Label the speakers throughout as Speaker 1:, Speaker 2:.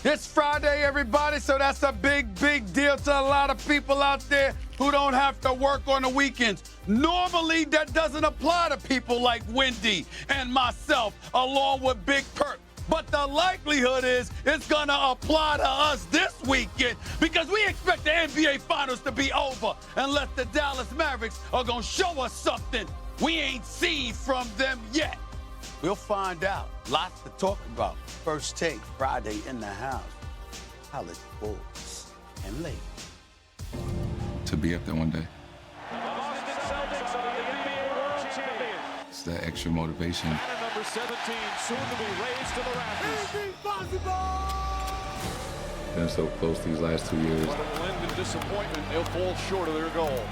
Speaker 1: It's Friday, everybody, so that's a big, big deal to a lot of people out there who don't have to work on the weekends. Normally, that doesn't apply to people like Wendy and myself, along with Big Perk. But the likelihood is it's going to apply to us this weekend because we expect the NBA Finals to be over unless the Dallas Mavericks are going to show us something we ain't seen from them yet. We'll find out. Lots to talk about. First Take, Friday in the house. College boys and ladies.
Speaker 2: To be up there one day.
Speaker 3: The Boston Celtics are the NBA World Champions.
Speaker 2: It's that extra motivation.
Speaker 3: And number 17, soon to be raised to the rafters.
Speaker 2: Been so close these last 2 years.
Speaker 3: But it'll end in disappointment. They'll fall short of their goal.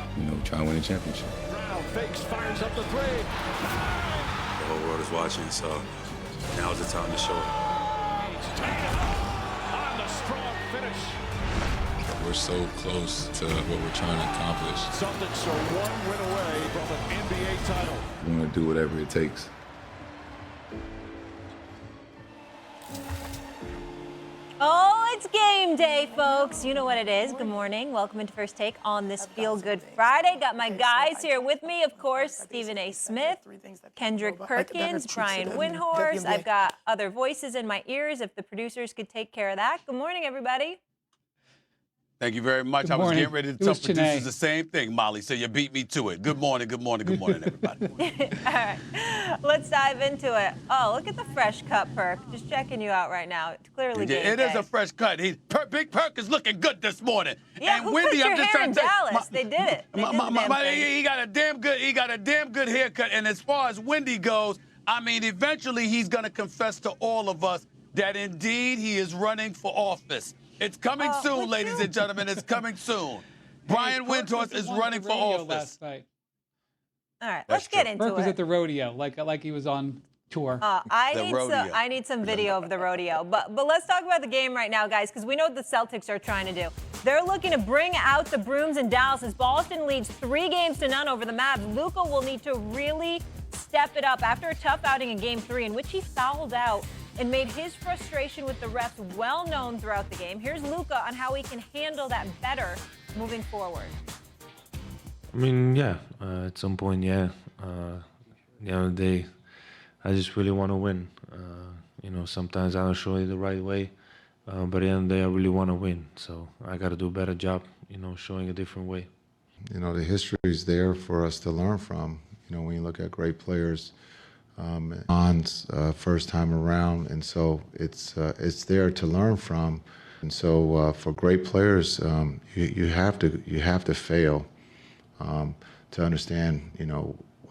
Speaker 2: Try to win a championship.
Speaker 3: Brown fakes, fires up the three.
Speaker 4: The whole world is watching, so now's the time to show it.
Speaker 3: Tatum on the strong finish.
Speaker 2: We're so close to what we're trying to accomplish.
Speaker 3: Celtics are one win away from an NBA title.
Speaker 2: We want to do whatever it takes.
Speaker 5: Oh, it's game day, folks. You know what it is. Good morning. Welcome into First Take on this Feel Good Friday. Got my guys here with me, of course, Stephen A. Smith, Kendrick Perkins, Brian Windhorst. I've got other voices in my ears. If the producers could take care of that. Good morning, everybody.
Speaker 1: Thank you very much. I was getting ready to tell producers the same thing, Molly, so you beat me to it. Good morning, everybody.
Speaker 5: All right, let's dive into it. Oh, look at the fresh cut, Perk. Just checking you out right now. It's clearly game
Speaker 1: It is
Speaker 5: day.
Speaker 1: a fresh cut. Big Perk is looking good this morning.
Speaker 5: Yeah,
Speaker 1: and
Speaker 5: who
Speaker 1: Wendy,
Speaker 5: cut your
Speaker 1: I'm just
Speaker 5: hair
Speaker 1: trying
Speaker 5: in
Speaker 1: to
Speaker 5: Dallas? They did it. They did the damn thing.
Speaker 1: He got a damn good haircut. And as far as Wendy goes, I mean, eventually he's going to confess to all of us that indeed he is running for office. It's coming soon, ladies and gentlemen. It's coming soon. Brian Windhorst is running for office.
Speaker 6: Last night.
Speaker 5: All right, let's get into it.
Speaker 6: Perk was at the rodeo, like he was on tour.
Speaker 5: I need some video of the rodeo. But let's talk about the game right now, guys, because we know what the Celtics are trying to do. They're looking to bring out the brooms in Dallas as Boston leads 3-0 over the Mavs. Luka will need to really step it up after a tough outing in Game 3 in which he fouled out and made his frustration with the refs well known throughout the game. Here's Luka on how he can handle that better moving forward.
Speaker 7: I mean, yeah, at some point, yeah. I just really want to win. Sometimes I don't show it the right way, but at the end of the day, I really want to win. So I got to do a better job, showing a different way.
Speaker 8: The history is there for us to learn from. When you look at great players, On's first time around, and so it's there to learn from. And so for great players, you have to fail to understand,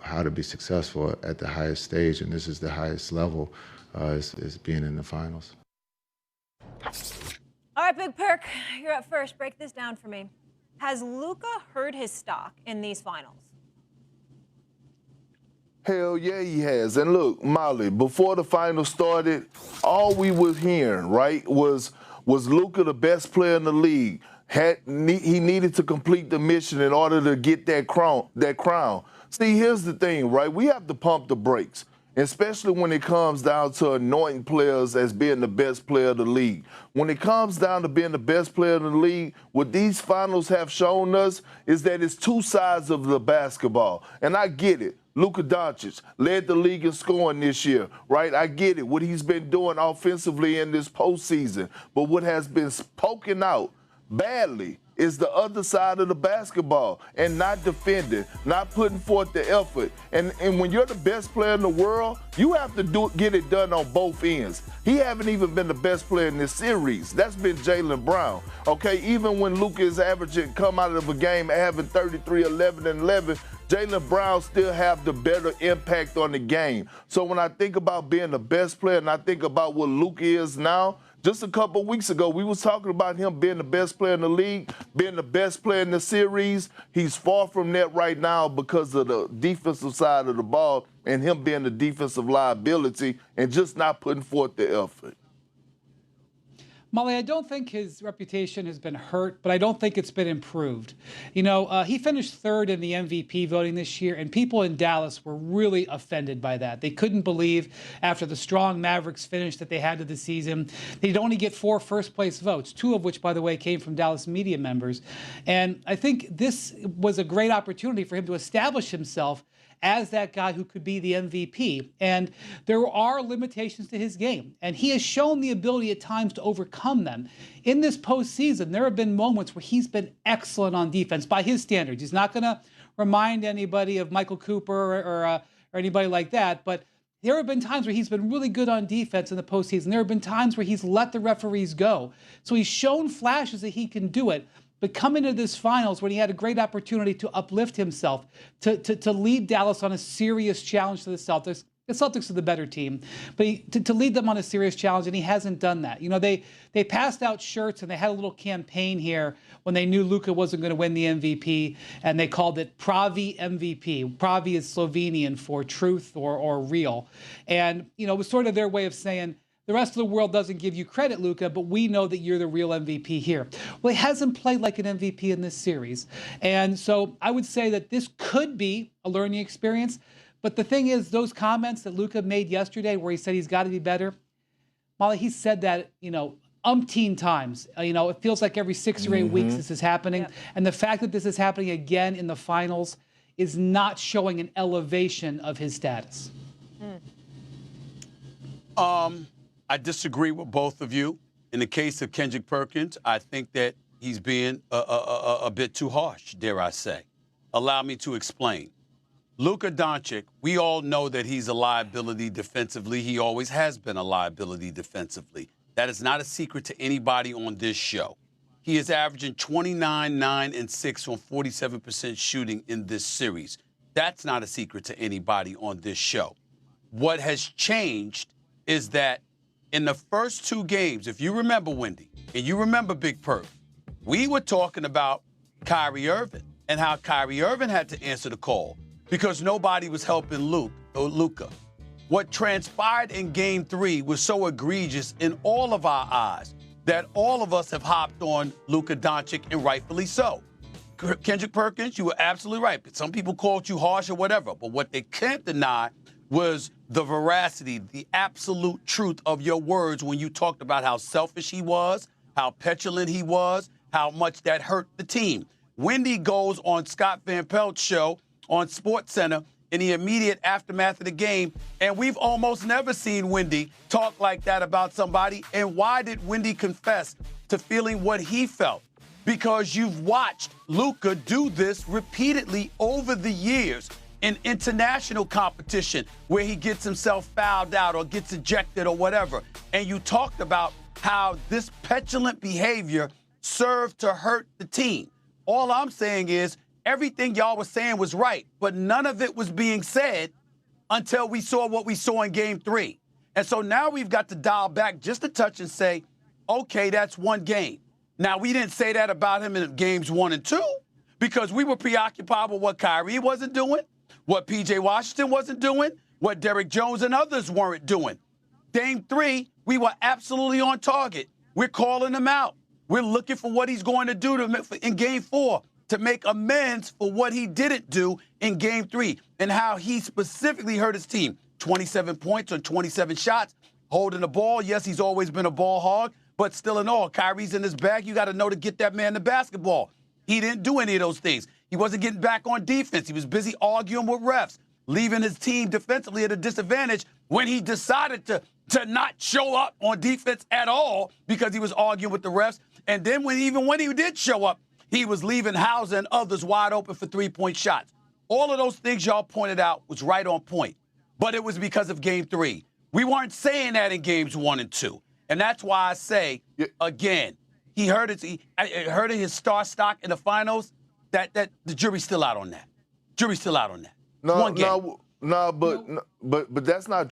Speaker 8: how to be successful at the highest stage, and this is the highest level, is being in the finals.
Speaker 5: All right, Big Perk, you're up first. Break this down for me. Has Luka hurt his stock in these finals?
Speaker 9: Hell yeah, he has. And look, Molly, before the final started, all we was hearing, right, was Luka the best player in the league. He needed to complete the mission in order to get that crown. See, here's the thing, right? We have to pump the brakes, especially when it comes down to anointing players as being the best player of the league. When it comes down to being the best player in the league, what these finals have shown us is that it's two sides of the basketball. And I get it. Luka Doncic led the league in scoring this year, right? I get it, what he's been doing offensively in this postseason. But what has been poking out badly is the other side of the basketball and not defending, not putting forth the effort. And when you're the best player in the world, you have to get it done on both ends. He haven't even been the best player in this series. That's been Jaylen Brown. Okay, even when Luka is averaging, come out of a game having 33, 11, and 11, Jaylen Brown still have the better impact on the game. So when I think about being the best player and I think about what Luka is now, just a couple weeks ago, we was talking about him being the best player in the league, being the best player in the series. He's far from that right now because of the defensive side of the ball and him being the defensive liability and just not putting forth the effort.
Speaker 6: Molly, I don't think his reputation has been hurt, but I don't think it's been improved. You know, he finished third in the MVP voting this year, and people in Dallas were really offended by that. They couldn't believe, after the strong Mavericks finish that they had to the season, they'd only get 4 first-place votes, 2 of which, by the way, came from Dallas media members. And I think this was a great opportunity for him to establish himself as that guy who could be the MVP. And there are limitations to his game, and he has shown the ability at times to overcome them. In this postseason, there have been moments where he's been excellent on defense by his standards. He's not going to remind anybody of Michael Cooper or anybody like that, but there have been times where he's been really good on defense in the postseason. There have been times where he's let the referees go. So he's shown flashes that he can do it. But coming into this finals, when he had a great opportunity to uplift himself, to lead Dallas on a serious challenge to the Celtics are the better team, but to lead them on a serious challenge, and he hasn't done that. You know, they passed out shirts, and they had a little campaign here when they knew Luka wasn't going to win the MVP, and they called it Pravi MVP. Pravi is Slovenian for truth or real. And, you know, it was sort of their way of saying, the rest of the world doesn't give you credit, Luka, but we know that you're the real MVP here. Well, he hasn't played like an MVP in this series. And so I would say that this could be a learning experience. But the thing is, those comments that Luka made yesterday where he said he's got to be better, Molly, he said that, you know, umpteen times. You know, it feels like every 6 or 8 weeks this is happening. Yep. And the fact that this is happening again in the finals is not showing an elevation of his status.
Speaker 1: I disagree with both of you. In the case of Kendrick Perkins, I think that he's being a bit too harsh, dare I say. Allow me to explain. Luka Doncic, we all know that he's a liability defensively. He always has been a liability defensively. That is not a secret to anybody on this show. He is averaging 29, 9, and 6 on 47% shooting in this series. That's not a secret to anybody on this show. What has changed is that in the first 2 games, if you remember, Wendy, and you remember Big Perk, we were talking about Kyrie Irving and how Kyrie Irving had to answer the call because nobody was helping Luka. What transpired in Game 3 was so egregious in all of our eyes that all of us have hopped on Luka Doncic, and rightfully so. Kendrick Perkins, you were absolutely right. Some people called you harsh or whatever, but what they can't deny was the veracity, the absolute truth of your words when you talked about how selfish he was, how petulant he was, how much that hurt the team. Wendy goes on Scott Van Pelt's show on SportsCenter in the immediate aftermath of the game, and we've almost never seen Wendy talk like that about somebody. And why did Wendy confess to feeling what he felt? Because you've watched Luka do this repeatedly over the years in international competition where he gets himself fouled out or gets ejected or whatever. And you talked about how this petulant behavior served to hurt the team. All I'm saying is everything y'all was saying was right, but none of it was being said until we saw what we saw in Game 3. And so now we've got to dial back just a touch and say, okay, that's one game. Now, we didn't say that about him in Games 1 and 2 because we were preoccupied with what Kyrie wasn't doing, what P.J. Washington wasn't doing, what Derrick Jones and others weren't doing. Game 3, we were absolutely on target. We're calling him out. We're looking for what he's going to do in Game 4 to make amends for what he didn't do in Game 3 and how he specifically hurt his team. 27 points on 27 shots, holding the ball. Yes, he's always been a ball hog, but still in all, Kyrie's in his bag. You got to know to get that man the basketball. He didn't do any of those things. He wasn't getting back on defense. He was busy arguing with refs, leaving his team defensively at a disadvantage when he decided to not show up on defense at all because he was arguing with the refs. And then even when he did show up, he was leaving Hauser and others wide open for three-point shots. All of those things y'all pointed out was right on point, but it was because of Game 3. We weren't saying that in Games 1 and 2. And that's why I say, again, he hurt his star stock in the finals. That the jury's still out on that. Jury's still out on that.
Speaker 9: No,
Speaker 1: one game.
Speaker 9: but that's not